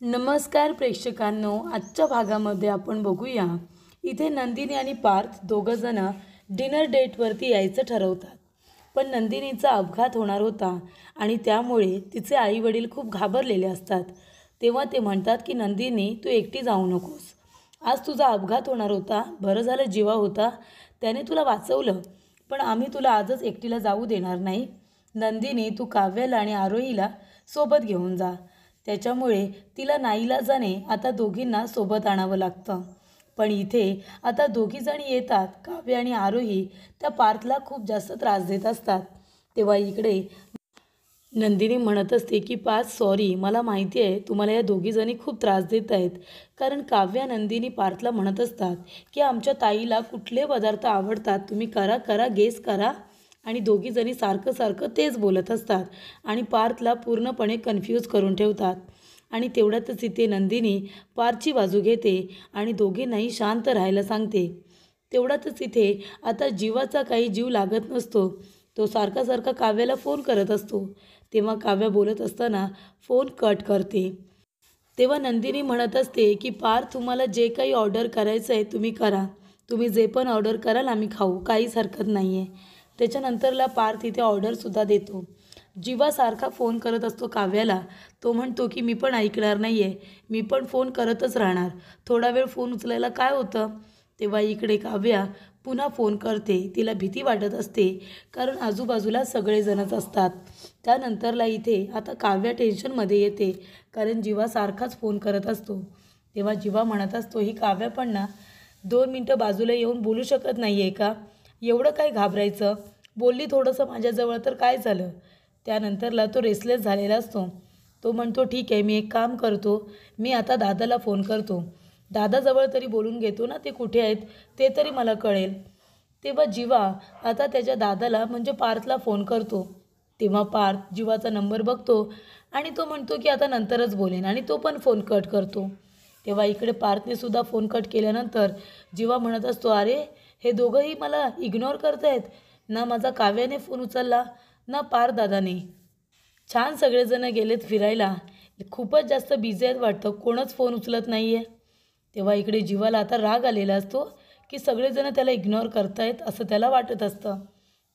नमस्कार प्रेक्षकांनो, आजच्या भागामध्ये आपण बघूया. इथे नंदिनी आणि पार्थ दोघंजण डिनर डेटवरती यायचं ठरवतात. पण नंदिनीचा अपघात होणार होता आणि त्यामुळे तिचे आईवडील खूप घाबरलेले असतात. तेव्हा ते म्हणतात की नंदिनी, तू एकटी जाऊ नकोस. आज तुझा अपघात होणार होता, बरं झालं जीवा होता, त्याने तुला वाचवलं. पण आम्ही तुला आजच एकटीला जाऊ देणार नाही. नंदिनी, तू काव्याला आणि आरोहीला सोबत घेऊन जा. त्याच्यामुळे तिला नाईलाजाने आता दोघींना सोबत आणावं लागतं. पण इथे आता दोघीजणी येतात. काव्य आणि आरोही त्या पार्थला खूप जास्त त्रास देत असतात. तेव्हा इकडे नंदिनी म्हणत असते की पार्थ, सॉरी, मला माहिती आहे तुम्हाला या दोघीजणी खूप त्रास देत आहेत. कारण काव्या नंदिनी पार्थला म्हणत असतात की आमच्या ताईला कुठले पदार्थ आवडतात, तुम्ही करा करा गेस करा. आणि दोघीजणी सारखं सारखं तेच बोलत असतात आणि पार्थला पूर्णपणे कन्फ्यूज करून ठेवतात. आणि तेवढ्यातच इथे नंदिनी पार्थची बाजू घेते आणि दोघींनाही शांत राहायला सांगते. तेवढ्यातच इथे आता जीवाचा काही जीव लागत नसतो. तो सारखा सारखा काव्याला फोन करत असतो. तेव्हा काव्या बोलत असताना फोन कट करते. तेव्हा नंदिनी म्हणत असते की पार्थ, तुम्हाला जे काही ऑर्डर करायचं आहे तुम्ही करा. तुम्ही जे पण ऑर्डर कराल आम्ही खाऊ, काहीच हरकत नाही आहे. त्याच्यानंतरला पार्थ इथे ऑर्डरसुद्धा देतो. जीवा सारखा फोन करत असतो काव्याला. तो म्हणतो की मी पण ऐकणार नाही आहे, मी पण फोन करतच राहणार, थोडा वेळ फोन उचलायला काय होतं. तेव्हा इकडे काव्या पुन्हा फोन करते. तिला भीती वाटत असते कारण आजूबाजूला सगळेजणच असतात. त्यानंतरला इथे आता काव्या टेन्शनमध्ये येते कारण जीवा सारखाच फोन करत असतो. तेव्हा जीवा म्हणत असतो, ही काव्या पण ना 2 मिनटं बाजूला येऊन बोलू शकत नाही आहे का? एवढं काय घाबरायचं, बोलली थोडंसं माझ्याजवळ तर काय झालं. त्यानंतरला तो रेसलेस झालेला असतो. तो म्हणतो ठीक आहे, मी एक काम करतो, मी आता दादाला फोन करतो, दादाजवळ तरी बोलून घेतो ना, ते कुठे आहेत ते तरी मला कळेल. तेव्हा जीवा आता त्याच्या दादाला म्हणजे पार्थला फोन करतो. तेव्हा पार्थ जीवाचा नंबर बघतो आणि तो म्हणतो की आता नंतरच बोलेन आणि तो पण फोन कट करतो. तेव्हा इकडे पार्थने सुद्धा फोन कट केल्यानंतर जीवा म्हणत असतो, अरे हे दोघंही मला इग्नोर करत आहेत. ना माझा काव्याने फोन उचलला ना पार्थ दादाने. छान सगळेजण गेलेत फिरायला, खूपच जास्त बिझी आहेत वाटतं, कोणच फोन उचलत नाही आहे. तेव्हा इकडे जीवाला आता राग आलेला असतो की सगळेजण त्याला इग्नोर करतायत असं त्याला वाटत असतं.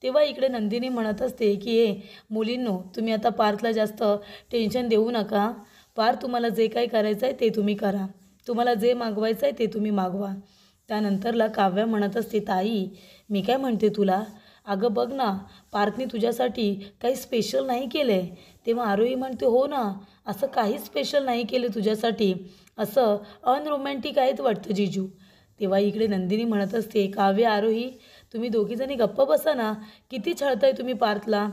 तेव्हा इकडे नंदिनी म्हणत असते की मुलींनो, तुम्ही आता पार्थला जास्त टेन्शन देऊ नका. पार्थ, तुम्हाला जे काही करायचं आहे ते तुम्ही करा, तुम्हाला जे मागवायचं आहे ते तुम्ही मागवा. त्यानंतरला काव्या म्हणत असते, ताई मी काय म्हणते तुला, अगं बघ ना, पार्थने तुझ्यासाठी काही स्पेशल नाही केलं आहे. तेव्हा आरोही म्हणते, हो ना, असं काहीच स्पेशल नाही केलं तुझ्यासाठी, असं अनरोमॅन्टिक आहेत वाटतं जीजू. तेव्हा इकडे नंदिनी म्हणत असते, काव्य आरोही तुम्ही दोघीजणी गप्प बसा ना, किती छळताय तुम्ही पार्थला.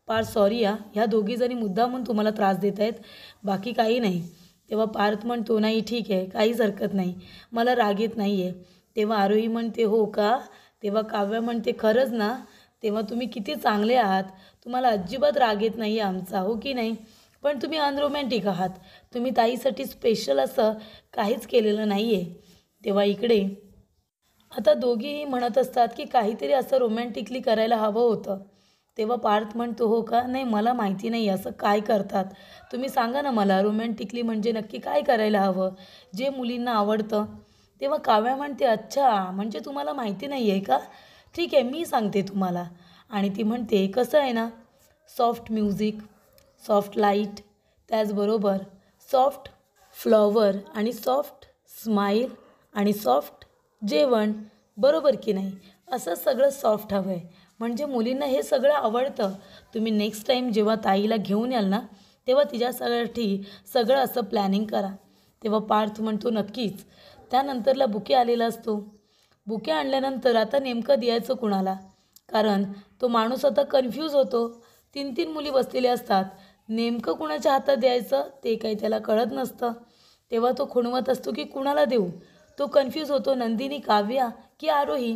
पार्थ, सॉरी या, ह्या दोघीजणी मुद्दामून तुम्हाला त्रास देत आहेत, बाकी काही नाही. तेव्हा पार्थ म्हणतो, नाही ठीक आहे, काहीच हरकत नाही, मला राग येत नाही आहे. तेव्हा आरोही म्हणते, हो का. तेव्हा काव्या म्हणते, खरंच ना. तेव्हा तुम्ही किती चांगले आहात, तुम्हाला अजिबात राग येत नाही आहे आमचा, हो की नाही. पण तुम्ही अनरोमॅन्टिक आहात, तुम्ही ताईसाठी स्पेशल असं काहीच केलेलं नाही आहे. तेव्हा इकडे आता दोघीही म्हणत असतात की काहीतरी असं रोमॅन्टिकली करायला हवं होतं. तेव्हा पार्थ म्हणतो, हो का, नाही मला माहिती नाही असं काय करतात, तुम्ही सांगा ना मला, रोमॅन्टिकली म्हणजे नक्की काय करायला हवं जे मुलींना आवडतं. तेव्हा काव्या म्हणते, अच्छा म्हणजे तुम्हाला माहिती नाही आहे का, ठीक आहे मी सांगते तुम्हाला. आणि ती म्हणते, कसं आहे ना, सॉफ्ट म्युझिक, सॉफ्ट लाईट, त्याचबरोबर सॉफ्ट फ्लॉवर आणि सॉफ्ट स्माईल आणि सॉफ्ट जेवण, बरोबर की नाही. असं सगळं सॉफ्ट हवं आहे, म्हणजे मुलींना हे सगळं आवडतं. तुम्ही नेक्स्ट टाईम जेव्हा ताईला घेऊन याल ना, तेव्हा तिच्यासाठी सगळं असं प्लॅनिंग करा. तेव्हा पार्थ म्हणतो, नक्कीच. त्यानंतरला बुके आलेला असतो. बुके आणल्यानंतर आता नेमकं द्यायचं कुणाला, कारण तो माणूस आता कन्फ्यूज होतो. 3-3 मुली बसलेल्या असतात, नेमकं कुणाच्या हातात द्यायचं ते काही त्याला कळत नसतं. तेव्हा तो खुणवत असतो की कुणाला देऊ, तो कन्फ्यूज होतो, नंदिनी, काव्या की आरोही.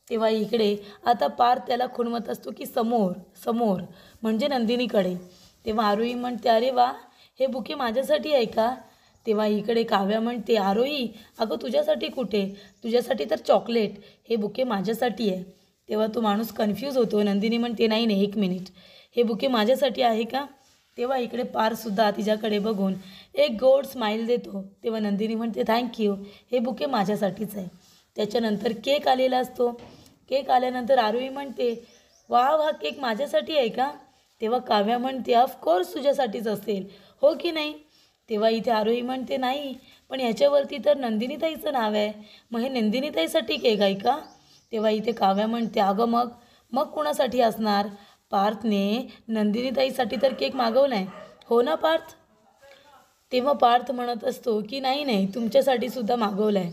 तेव्हा इकडे आता पार्थ त्याला खुणवत असतो की समोर समोर, म्हणजे नंदिनीकडे. तेव्हा आरोही म्हणते, अरे वा, हे बुके माझ्यासाठी आहे का. तेव्हा इकडे काव्या म्हणते, आरोही अगं तुझ्यासाठी कुठे, तुझ्यासाठी तर चॉकलेट, हे बुके माझ्यासाठी आहे. तेव्हा तो माणूस कन्फ्यूज होतो. नंदिनी म्हणते, नाही नाही, 1 मिनिट, हे बुके माझ्यासाठी आहे का. तेव्हा इकडे पार्थसुद्धा तिच्याकडे बघून एक गोड स्माईल देतो. तेव्हा नंदिनी म्हणते थँक्यू, हे बुके माझ्यासाठीच आहे. त्याच्यानंतर केक आलेला असतो. केक आल्यानंतर आरोही म्हणते वा वा, केक माझ्यासाठी आहे का? तेव्हा काव्या म्हणते ऑफकोर्स तुझ्यासाठीच असेल, हो की नाही? तेव्हा इथे आरोही म्हणते नाही, पण ह्याच्यावरती तर नंदिनीताईचं नाव आहे, मग हे नंदिनीताईसाठी केक आहे का? तेव्हा इथे काव्या म्हणते अगं मग मग कुणासाठी असणार? पार्थने नंदिनीताईसाठी तर केक मागवला आहे, हो ना पार्थ? तेव्हा पार्थ म्हणत असतो की नाही नाही, तुमच्यासाठी सुद्धा मागवला आहे.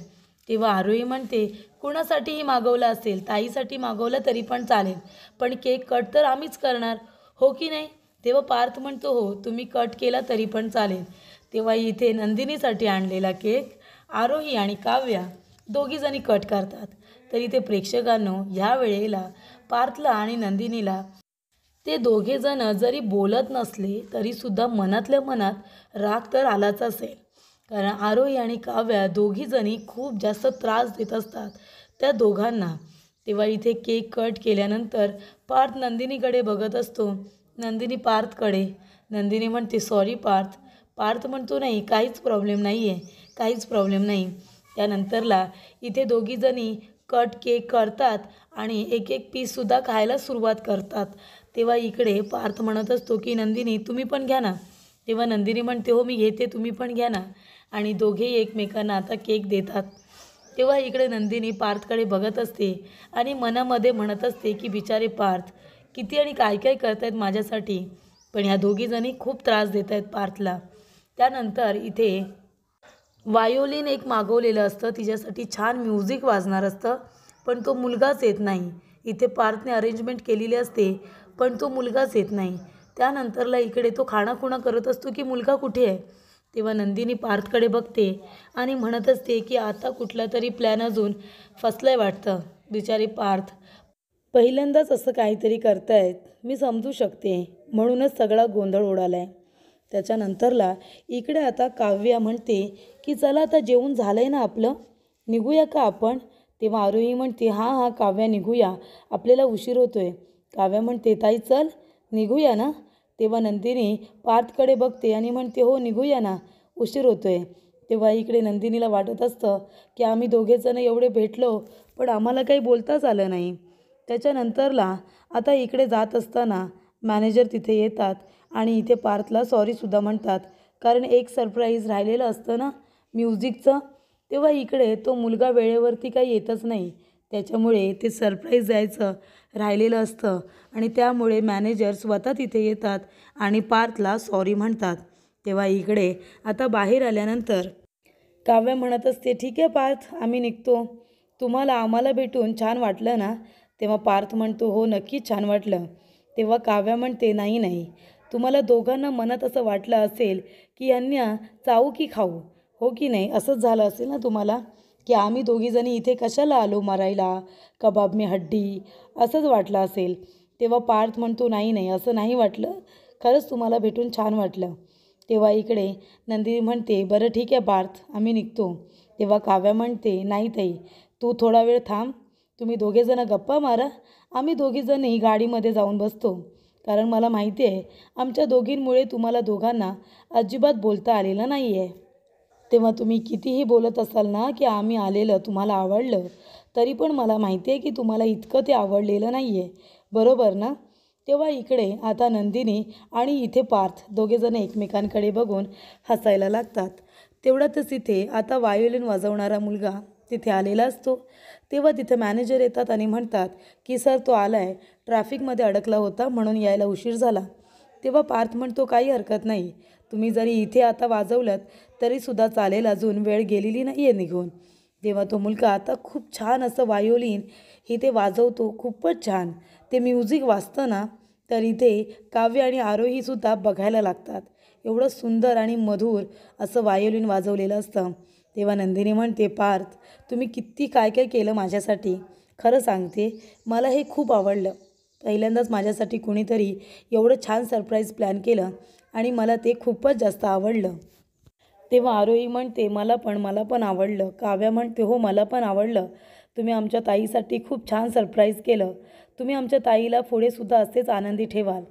तेव्हा आरोही म्हणते कुणासाठीही मागवला असेल, ताईसाठी मागवलं तरी पण चालेल, पण केक कट तर आम्हीच करणार, हो की नाही? तेव्हा पार्थ म्हणतो हो, तुम्ही कट केला तरी पण चालेल. तेव्हा इथे नंदिनीसाठी आणलेला केक आरोही आणि काव्या दोघीजणी कट करतात. तर इथे प्रेक्षकांनो, ह्या वेळेला पार्थला आणि नंदिनीला ते दोघेजण जरी बोलत नसले तरीसुद्धा मनातल्या मनात राग तर आलाच असेल. कारण आरोही आणि काव्या दोघीजणी खूप जास्त त्रास देत असतात त्या दोघांना. तेव्हा इथे केक कट केल्यानंतर पार्थ नंदिनीकडे बघत असतो, नंदिनी पार्थकडे. नंदिनी म्हणते सॉरी पार्थ. पार्थ म्हणतो नाही, काहीच प्रॉब्लेम नाही आहे, काहीच प्रॉब्लेम नाही. त्यानंतरला इथे दोघीजणी कट केक करतात आणि एक एक पीससुद्धा खायला सुरुवात करतात. तेव्हा इकडे पार्थ म्हणत असतो की नंदिनी तुम्ही पण घ्या ना. तेव्हा नंदिनी म्हणते हो मी घेते, तुम्ही पण घ्या ना. आणि दोघेही एकमेकांना आता केक देतात. तेव्हा इकडे नंदिनी पार्थकडे बघत असते आणि मनामध्ये म्हणत असते की बिचारे पार्थ किती आणि काय काय करत आहेत माझ्यासाठी, पण ह्या दोघीजणी खूप त्रास देत आहेत पार्थला. त्यानंतर इथे वायोलिन एक मागवलेलं असतं, तिच्यासाठी छान म्युझिक वाजणार असतं, पण तो मुलगाच येत नाही. इथे पार्थने अरेंजमेंट केलेली असते, पण तो मुलगाच येत नाही. त्यानंतरला इकडे तो खाणाखुणा करत असतो की मुलगा कुठे आहे? तेव्हा नंदिनी पार्थकडे बघते आणि म्हणत असते की आता कुठला तरी प्लॅन अजून फसलाय वाटतं. बिचारे पार्थ पहिल्यांदाच असं काहीतरी करतायत, मी समजू शकते, म्हणूनच सगळा गोंधळ उडाला आहे. त्याच्यानंतरला इकडे आता काव्या म्हणते की चला आता जेवून झालं आहे ना आपलं, निघूया का आपण? तेव्हा आरोही म्हणते हां हां काव्या निघूया, आपल्याला उशीर होतो आहे. काव्या म्हणते ताई चल निघूया ना. तेव्हा नंदिनी पार्थकडे बघते आणि म्हणते हो निघूया ना, उशीर होतो आहे. तेव्हा इकडे नंदिनीला वाटत असतं की आम्ही दोघेजणं एवढे भेटलो पण आम्हाला काही बोलताच आलं नाही. त्याच्यानंतरला आता इकडे जात असताना मॅनेजर तिथे येतात आणि इथे पार्थला सॉरीसुद्धा म्हणतात, कारण एक सरप्राईज राहिलेलं असतं ना म्युझिकचं. तेव्हा इकडे तो मुलगा वेळेवरती काही येतच नाही, त्याच्यामुळे ते सरप्राईज द्यायचं राहिलेलं असतं आणि त्यामुळे मॅनेजर स्वतः तिथे येतात आणि पार्थला सॉरी म्हणतात. तेव्हा इकडे आता बाहेर आल्यानंतर काव्या म्हणत असते ठीक आहे पार्थ, आम्ही निघतो, तुम्हाला आम्हाला भेटून छान वाटलं ना? तेव्हा पार्थ म्हणतो हो नक्कीच छान वाटलं. तेव्हा काव्या म्हणते नाही नाही, तुम्हाला दोघांना मनात असं वाटलं असेल की यांना चावू की खाऊ, हो की नाही? असंच झालं असेल ना तुम्हाला की आम्ही दोघीजणी इथे कशाला आलो मरायला, कबाब में हड्डी, असंच वाटलं असेल. तेव्हा पार्थ म्हणतो नाही नाही, असं नाही वाटलं, खरंच तुम्हाला भेटून छान वाटलं. तेव्हा इकडे नंदिनी म्हणते बरं ठीक आहे पार्थ, आम्ही निघतो. तेव्हा काव्या म्हणते नाही ताई, तू थोडा वेळ थांब, तुम्ही दोघेजणं गप्पा मारा, आम्ही दोघीजणी गाडीमध्ये जाऊन बसतो, कारण मला माहिती आहे आमच्या दोघींमुळे तुम्हाला दोघांना अजिबात बोलता आलेलं नाही आहे. तेव्हा तुम्ही कितीही बोलत असाल ना की आम्ही आलेलं तुम्हाला आवडलं, तरी पण मला माहिती आहे की तुम्हाला इतकं ते आवडलेलं नाही आहे, बरोबर ना? तेव्हा इकडे आता नंदिनी आणि इथे पार्थ दोघेजण एकमेकांकडे बघून हसायला लागतात. तेवढ्यातच इथे आता वायोलिन वाजवणारा मुलगा तिथे आलेला असतो. तेव्हा तिथे मॅनेजर येतात आणि म्हणतात की सर तो आला आहे, ट्रॅफिकमध्ये अडकला होता म्हणून यायला उशीर झाला. तेव्हा पार्थ म्हणतो काही हरकत नाही, तुम्ही जरी इथे आता वाजवलं तरीसुद्धा चालेल, अजून वेळ गेलेली नाही आहे निघून. तेव्हा तो मुलगा आता खूप छान असं वायोलिन इथे वाजवतो, खूपच छान ते म्युझिक वाजतं ना, तर इथे काव्य आणि आरोहीसुद्धा बघायला लागतात. एवढं सुंदर आणि मधुर असं वायोलिन वाजवलेलं असतं. तेव्हा नंदिनी म्हणते पार्थ तुम्ही किती काय काय केलं माझ्यासाठी, खरं सांगते मला हे खूप आवडलं. पहिल्यांदाच माझ्यासाठी कुणीतरी एवढं छान सरप्राईज प्लॅन केलं आणि मला ते खूपच जास्त आवडलं. तेव्हा आरोही म्हणते मला पण आवडलं. काव्या म्हणते हो मला पण आवडलं, तुम्ही आमच्या ताईसाठी खूप छान सरप्राईज केलं, तुम्ही आमच्या ताईला पुढेसुद्धा असेच आनंदी ठेवाल.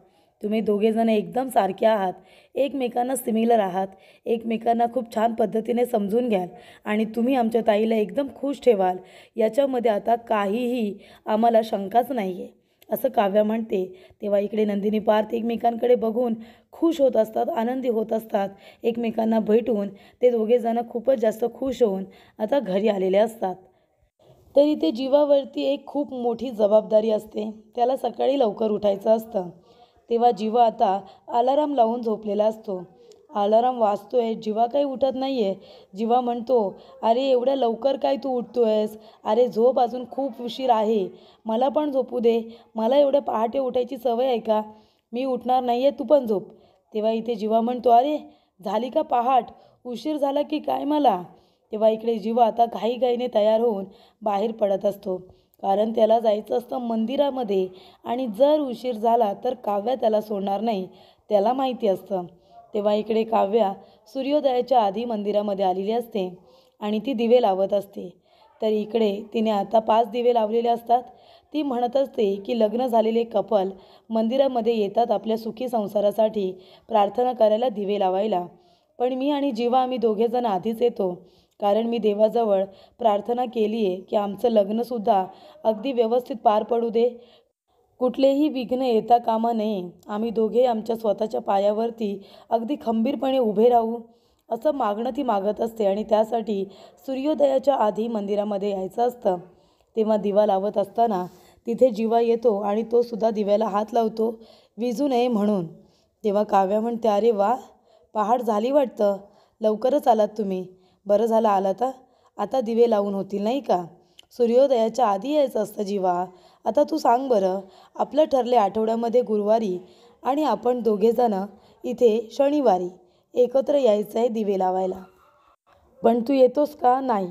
तुम्ही दोघेजण एकदम सारखे आहात, एकमेकांना सिमिलर आहात, एकमेकांना खूप छान पद्धतीने समजून घ्याल आणि तुम्ही आमच्या ताईला एकदम खुश ठेवाल, याच्यामध्ये आता काहीही आम्हाला शंकाच नाही आहे, असं काव्या म्हणते. तेव्हा इकडे नंदिनी पार्थ एकमेकांकडे बघून खुश होत असतात, आनंदी होत असतात. एकमेकांना भेटून ते दोघेजण खूपच जास्त खुश होऊन आता घरी आलेले असतात. तर इथे जीवावरती एक खूप मोठी जबाबदारी असते. त्याला सकाळी लवकर उठायचं असतं. तेव्हा जीवा आता अलाराम लावून झोपलेला असतो. अलाराम वाजतोय, जीवा काही उठत नाही आहे. जीवा म्हणतो, अरे एवढ्या लवकर काय तू उठतोयस? अरे झोप, अजून खूप उशीर आहे, मला पण झोपू दे. मला एवढ्या पहाटे उठायची सवय आहे का? मी उठणार नाही आहे, तू पण झोप. तेव्हा इथे जीवा म्हणतो, अरे झाली का पहाट? उशीर झाला की काय मला? तेव्हा इकडे जीवा आता घाईघाईने तयार होऊन बाहेर पडत असतो, कारण त्याला जायचं असतं मंदिरामध्ये आणि जर उशीर झाला तर काव्या त्याला सोडणार नाही, त्याला माहिती असतं. तेव्हा इकडे काव्या सूर्योदयाच्या आधी मंदिरामध्ये आलेली असते आणि ती दिवे लावत असते. तर इकडे तिने आता 5 दिवे लावलेले असतात. ती म्हणत असते की लग्न झालेले कपल मंदिरामध्ये येतात आपल्या सुखी संसारासाठी प्रार्थना करायला, दिवे लावायला. पण मी आणि जीवा आम्ही दोघेजण आधीच येतो, कारण मी देवाजवळ प्रार्थना केली आहे की आमचं लग्नसुद्धा अगदी व्यवस्थित पार पडू दे, कुठलेही विघ्न येता कामा नये, आम्ही दोघे आमच्या स्वतःच्या पायावरती अगदी खंबीरपणे उभे राहू, असं मागणं ती मागत असते. आणि त्यासाठी सूर्योदयाच्या आधी मंदिरामध्ये यायचं असतं. तेव्हा दिवा लावत असताना तिथे जीवा येतो आणि तो सुद्धा दिव्याला हात लावतो, विझू नये म्हणून. तेव्हा काव्या म्हणते, अरे वा, पहाट झाली वाटतं, लवकरच आलात तुम्ही. बरं झालं आलात, आता दिवे लावून होतील नाही का? सूर्योदयाच्या आधी यायचं असतं जीवा. आता तू सांग बरं, आपलं ठरले आठवड्यामध्ये गुरुवारी आणि आपण दोघेजण इथे शनिवारी एकत्र यायचं आहे दिवे लावायला. पण तू येतोस का? नाही.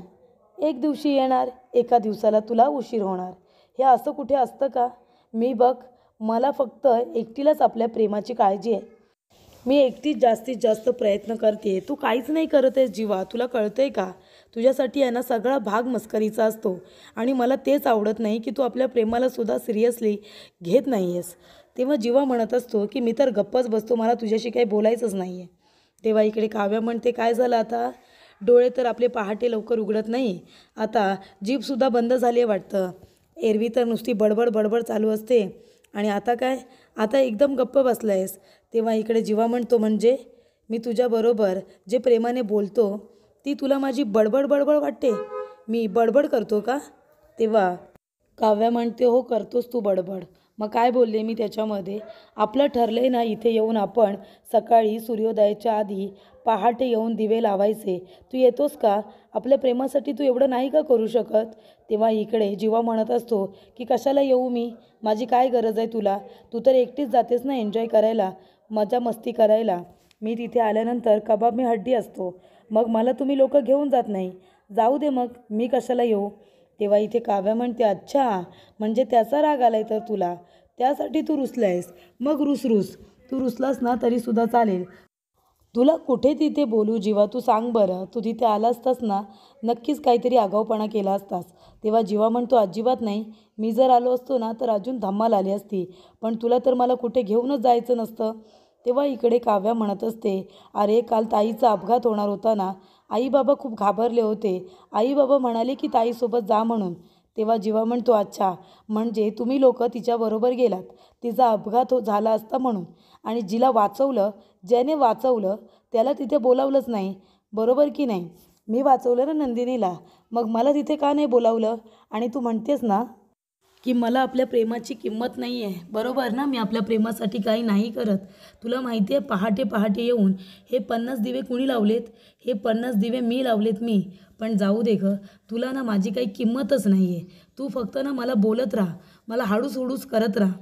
एक दिवशी येणार, एका दिवसाला तुला उशीर होणार. हे असं कुठे असतं का? मी बघ, मला फक्त एकटीलाच आपल्या प्रेमाची काळजी आहे. मी एकटीच जास्तीत जास्त प्रयत्न करते, तू काहीच नाही करत आहेस जीवा. तुला कळतंय का? तुझ्यासाठी आहे ना सगळा भाग मस्करीचा असतो आणि मला तेच आवडत नाही की तू आपल्या प्रेमाला सुद्धा सिरियसली घेत नाही आहेस. तेव्हा जीवा म्हणत असतो की मी तर गप्पच बसतो, मला तुझ्याशी काही बोलायचंच नाही आहे. तेव्हा इकडे काव्या म्हणते, काय झालं आता? डोळे तर आपले पहाटे लवकर उघडत नाही, आता जीभसुद्धा बंद झाली आहे वाटतं. एरवी तर नुसती बडबड बडबड चालू असते आणि आता काय? आता एकदम गप्प बसला आहेस. तेव्हा इकडे जीवा म्हणतो, म्हणजे मी तुझ्याबरोबर जे प्रेमाने बोलतो ती तुला माझी बडबड बडबड वाटते? मी बडबड करतो का? तेव्हा काव्या म्हणते, हो करतोस तू बडबड. मग काय बोलले मी त्याच्यामध्ये? आपलं ठरलंय ना इथे येऊन आपण सकाळी सूर्योदयाच्या आधी पहाटे येऊन दिवे लावायचे. तू येतोस का? आपल्या प्रेमासाठी तू एवढं नाही का करू शकत? तेव्हा इकडे जीवा म्हणत असतो की कशाला येऊ मी? माझी काय गरज आहे तुला? तू तर एकटीच जातेस ना एन्जॉय करायला, मजा मस्ती करायला. मी तिथे आल्यानंतर कबाब मी हड्डी असतो, मग मला तुम्ही लोक घेऊन जात नाही. जाऊ दे मग, मी कशाला येऊ? तेव्हा इथे काव्या म्हणते, अच्छा, म्हणजे त्याचा राग आलाय तर तुला, त्यासाठी तू रुसला आहेस. मग रुस, तू रुसलास ना तरीसुद्धा चालेल. तुला कुठे तिथे बोलू जीवा, तू सांग बरं. तू तिथे आला असतास ना, नक्कीच काहीतरी आगाऊपणा केला असतास. तेव्हा जीवा म्हणतो, अजिबात नाही. मी जर आलो असतो ना तर अजून धम्माल आली असती, पण तुला तर मला कुठे घेऊनच जायचं नसतं. तेव्हा इकडे काव्या म्हणत असते, अरे काल ताईचा अपघात होणार होता ना, आई बाबा खूप घाबरले होते. आई बाबा म्हणाले की ताईसोबत जा म्हणून. तेव्हा जीवा म्हणतो, अच्छा, म्हणजे तुम्ही लोक तिच्याबरोबर गेलात, तिचा अपघात झाला असता म्हणून. आणि जिला वाचवलं, ज्याने वाचवलं त्याला तिथे बोलावलंच नाही, बरोबर की नाही? मी वाचवलं ना नंदिनीला, मग मला तिथे का नाही बोलावलं? आणि तू म्हणतेस ना की मला आपल्या प्रेमाची किंमत नाही आहे, बरोबर ना? मी आपल्या प्रेमासाठी काही नाही करत. तुला माहिती आहे पहाटे पहाटे येऊन हे 50 दिवे कुणी लावलेत? हे 50 दिवे मी लावलेत, मी. पण जाऊ दे गं, तुला ना माझी काही किंमतच नाही आहे. तू फक्त ना मला बोलत राहा, मला हाडूस हुडूस करत राहा.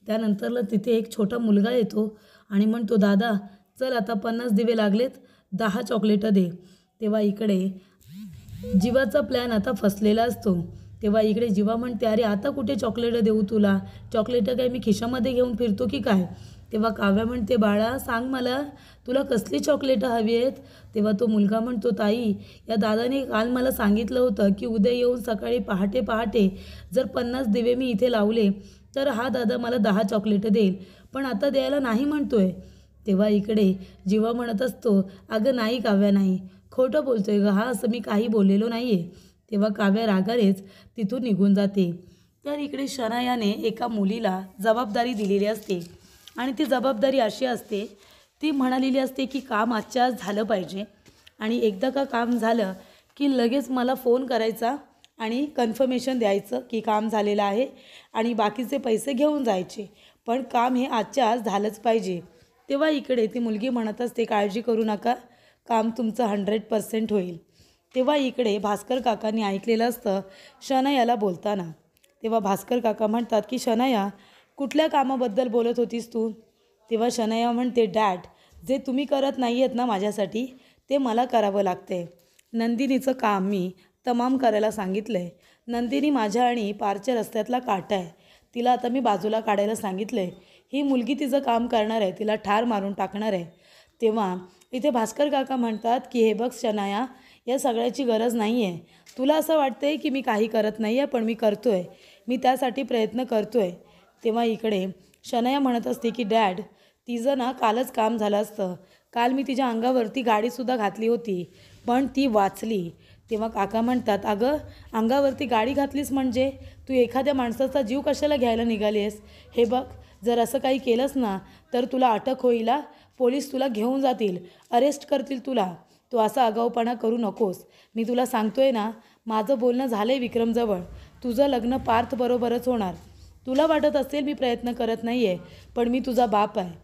त्यानंतरला तिथे एक छोटा मुलगा येतो आणि म्हणतो, दादा चल आता 50 दिवे लागलेत, 10 चॉकलेटं दे. तेव्हा इकडे जीवाचा प्लॅन आता फसलेला असतो. तेव्हा इकडे जीवा म्हणते, अरे आता कुठे चॉकलेटं देऊ तुला? चॉकलेटं काय मी खिशामध्ये घेऊन फिरतो की काय? तेव्हा काव्या म्हणते, बाळा सांग मला, तुला कसली चॉकलेटं हवी आहेत? तेव्हा तो मुलगा म्हणतो, ताई या दादाने काल मला सांगितलं होतं की उद्या येऊन सकाळी पहाटे पहाटे जर 50 दिवे मी इथे लावले तर हा दादा मला 10 चॉकलेटं देईल. पण आता द्यायला नाही म्हणतोय. तेव्हा इकडे जीवा म्हणत असतो, अगं नाही काव्या नाही, खोटं बोलतोय ग हा, असं मी काही बोललेलो नाही आहे. तेव्हा काव्या रागानेच तिथून निघून जाते. तर इकडे शनायाने एका मुलीला जबाबदारी दिलेली असते आणि ती जबाबदारी अशी असते, ती म्हणालेली असते की काम आजच्या आज झालं पाहिजे आणि एकदा का काम झालं की लगेच मला फोन करायचा आणि कन्फर्मेशन द्यायचं की काम झालेलं आहे आणि बाकीचे पैसे घेऊन जायचे, पण काम हे आजच्या आज झालंच पाहिजे. तेव्हा इकडे ती मुलगी म्हणत असते, काळजी करू नका, काम तुमचं 100% होईल. तेव्हा इकडे भास्कर काकांनी ऐकलेलं असतं शनायाला बोलताना. तेव्हा भास्कर काका म्हणतात की शनाया, कुठल्या कामाबद्दल बोलत होतीस तू? तेव्हा शनाया म्हणते, डॅड, जे तुम्ही करत नाही आहेत ना माझ्यासाठी, ते मला करावं लागते. नंदिनीचं काम मी तमाम करायला सांगितलं आहे. नंदिनी माझ्या आणि पारच्या रस्त्यातला काटा आहे, तिला आता मी बाजूला काढायला सांगितलं आहे. ही मुलगी तिचं काम करणार आहे, तिला ठार मारून टाकणार आहे. तेव्हा इथे भास्कर काका म्हणतात की हे बघ शनाया, या सगळ्याची गरज नाही आहे. तुला असं वाटतं आहे की मी काही करत नाही आहे, पण मी करतो आहे, मी त्यासाठी प्रयत्न करतो आहे. तेव्हा इकडे शनाया म्हणत असते की डॅड, तिचं ना कालच काम झालं असतं. काल मी तिच्या अंगावरती गाडीसुद्धा घातली होती, पण ती वाचली. तेव्हा काका म्हणतात, अगं अंगावरती गाडी घातलीस म्हणजे तू एखाद्या माणसाचा जीव कशाला घ्यायला निघाली आहेस? हे बघ, जर असं काही केलंस ना तर तुला अटक होईल. पोलीस तुला घेऊन जातील, अरेस्ट करतील तुला. तू असा आगाऊपणा करू नकोस. मी तुला सांगतोय ना, माझं बोलणं झालं आहे विक्रमजवळ, तुझं लग्न पार्थबरोबरच होणार. तुला वाटत असेल मी प्रयत्न करत नाही आहे, पण मी तुझा बाप आहे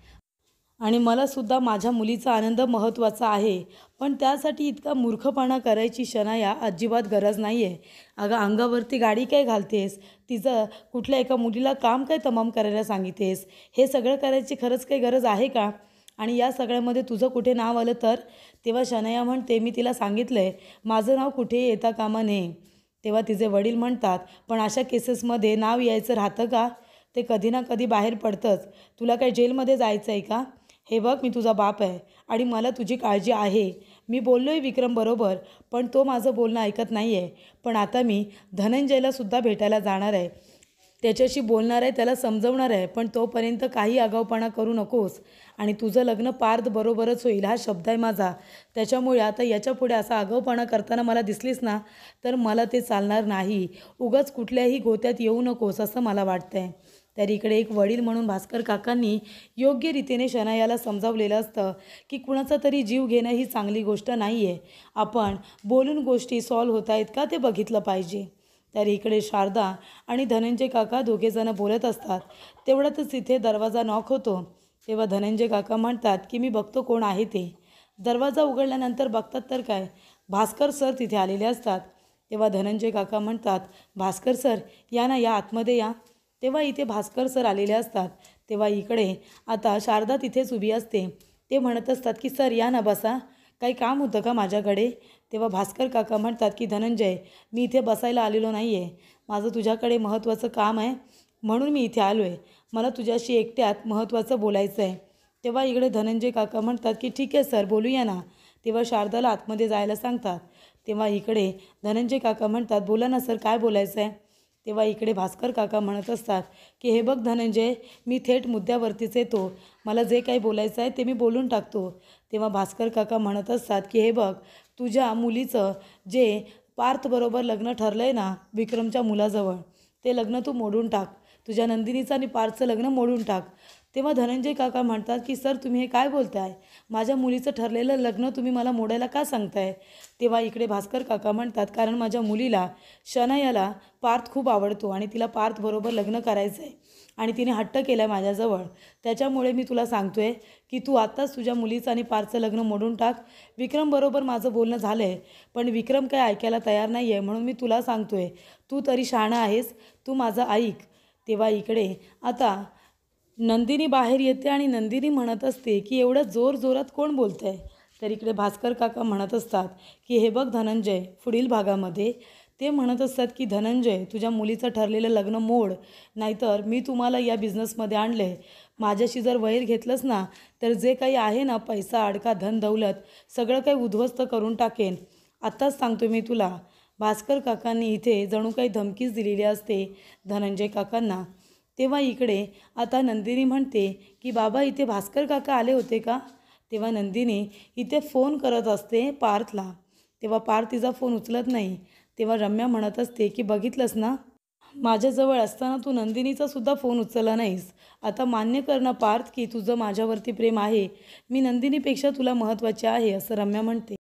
आणि मलासुद्धा माझ्या मुलीचा आनंद महत्त्वाचा आहे. पण त्यासाठी इतका मूर्खपणा करायची शनाया अजिबात गरज नाही आहे. अगं अंगावरती गाडी काय घालतेस? तिचं कुठल्या एका मुलीला काम काय तमाम करायला सांगितलेस? हे सगळं करायची खरंच काही गरज आहे का? आणि या सगळ्यामध्ये तुझं कुठे नाव आलं तर? तेव्हा शनाया म्हणते, मी तिला सांगितलं आहे माझं नाव कुठेही येता कामा नये. तेव्हा तिचे वडील म्हणतात, पण अशा केसेसमध्ये नाव यायचं राहतं का? ते कधी ना कधी बाहेर पडतंच. तुला काय जेलमध्ये जायचं आहे का? हे बघ, मी तुझा बाप आहे आणि मला तुझी काळजी आहे. मी बोललो आहे विक्रमबरोबर, पण तो माझं बोलणं ऐकत नाही आहे. पण आता मी धनंजयलासुद्धा भेटायला जाणार आहे, त्याच्याशी बोलणार आहे, त्याला समजवणार आहे. पण तोपर्यंत काही आगाऊपणा करू नकोस आणि तुझं लग्न पार्थ बरोबरच होईल, हा शब्द आहे माझा. त्याच्यामुळे आता याच्यापुढे असा आगाऊपणा करताना मला दिसलीस ना तर मला ते चालणार नाही. उगाच कुठल्याही गोत्यात येऊ नकोस असं मला वाटतं आहे. तर इकडे एक वडील म्हणून भास्कर काकांनी योग्य रीतीने शनायाला समजावलेलं असतं की कुणाचा तरी जीव घेणं ही चांगली गोष्ट नाही आहे. आपण बोलून गोष्टी सॉल्व्ह होत आहेत का ते बघितलं पाहिजे. तर इकडे शारदा आणि धनंजय काका दोघेजणं बोलत असतात. तेवढ्यातच इथे दरवाजा नॉक होतो. तेव्हा धनंजय काका म्हणतात की मी बघतो कोण आहे ते. दरवाजा उघडल्यानंतर बघतात तर काय, भास्कर सर तिथे आलेले असतात. तेव्हा धनंजय काका म्हणतात, भास्कर सर या ना, या आतमध्ये या. तेव्हा इथे भास्कर सर आलेले असतात. तेव्हा इकडे आता शारदा तिथेच उभी असते. ते म्हणत असतात की सर या ना, बसा, काही काम होतं का माझ्याकडे? तेव्हा भास्कर काका म्हणतात की धनंजय, मी इथे बसायला आलेलो नाही आहे, माझं तुझ्याकडे महत्त्वाचं काम आहे म्हणून मी इथे आलो आहे. मला तुझ्याशी एकट्यात महत्त्वाचं बोलायचं आहे. तेव्हा इकडे धनंजय काका म्हणतात की ठीक आहे सर, बोलूया ना. तेव्हा शारदाला आतमध्ये जायला सांगतात. तेव्हा इकडे धनंजय काका म्हणतात, बोला ना सर, काय बोलायचं आहे? तेव्हा इकडे भास्कर काका म्हणत असतात की हे बघ धनंजय, मी थेट मुद्द्यावरतीच येतो, मला जे काही बोलायचं आहे ते मी बोलून टाकतो. तेव्हा भास्कर काका म्हणत असतात की हे बघ, तुझ्या मुलीचं जे पार्थबरोबर लग्न ठरलं आहे ना विक्रमच्या मुलाजवळ, ते लग्न तू मोडून टाक. तुझ्या नंदिनीचं आणि पार्थचं लग्न मोडून टाक. तेव्हा धनंजय काका म्हणतात की सर तुम्ही हे काय बोलताय? माझ्या मुलीचं ठरलेलं लग्न तुम्ही मला मोडायला का सांगताय? तेव्हा इकडे भास्कर काका म्हणतात, कारण माझ्या मुलीला शनायाला पार्थ खूप आवडतो आणि तिला पार्थबरोबर लग्न करायचं आहे आणि तिने हट्ट केला आहे माझ्याजवळ. त्याच्यामुळे मी तुला सांगतो आहे की तू आत्ताच तुझ्या मुलीचं आणि पार्थचं लग्न मोडून टाक. विक्रमबरोबर माझं बोलणं झालं आहे, पण विक्रम काय ऐकायला तयार नाही आहे, म्हणून मी तुला सांगतो आहे. तू तरी शहाणा आहेस, तू माझं ऐक. तेव्हा इकडे आता नंदिनी बाहेर येते आणि नंदिनी म्हणत असते की एवढं जोरजोरात कोण बोलतं आहे? तर इकडे भास्कर काका म्हणत असतात की हे बघ धनंजय, पुढील भागामध्ये ते म्हणत असतात की धनंजय, तुझ्या मुलीचं ठरलेलं लग्न मोड, नाहीतर मी तुम्हाला या बिझनेसमध्ये आणलं आहे. माझ्याशी जर वैर घेतलंस ना तर जे काही आहे ना, पैसा अडका धन दौलत, सगळं काही उद्ध्वस्त करून टाकेन. आत्ताच सांगतो मी तुला. भास्कर काकांनी इथे जणू काही धमकीच दिलेली असते धनंजय काकांना. तेव्हा इकडे आता नंदिनी म्हणते की बाबा इथे भास्कर काका आले होते का? तेव्हा नंदिनी इथे फोन करत असते पार्थला. तेव्हा पार्थ तिचा फोन उचलत नाही. तेव्हा रम्या म्हणत असते की बघितलंस ना, माझ्याजवळ असताना तू नंदिनीचा सुद्धा फोन उचलला नाहीस. आता मान्य कर ना पार्थ की तुझं माझ्यावरती प्रेम आहे. मी नंदिनीपेक्षा तुला महत्त्वाचे आहे असं रम्या म्हणते.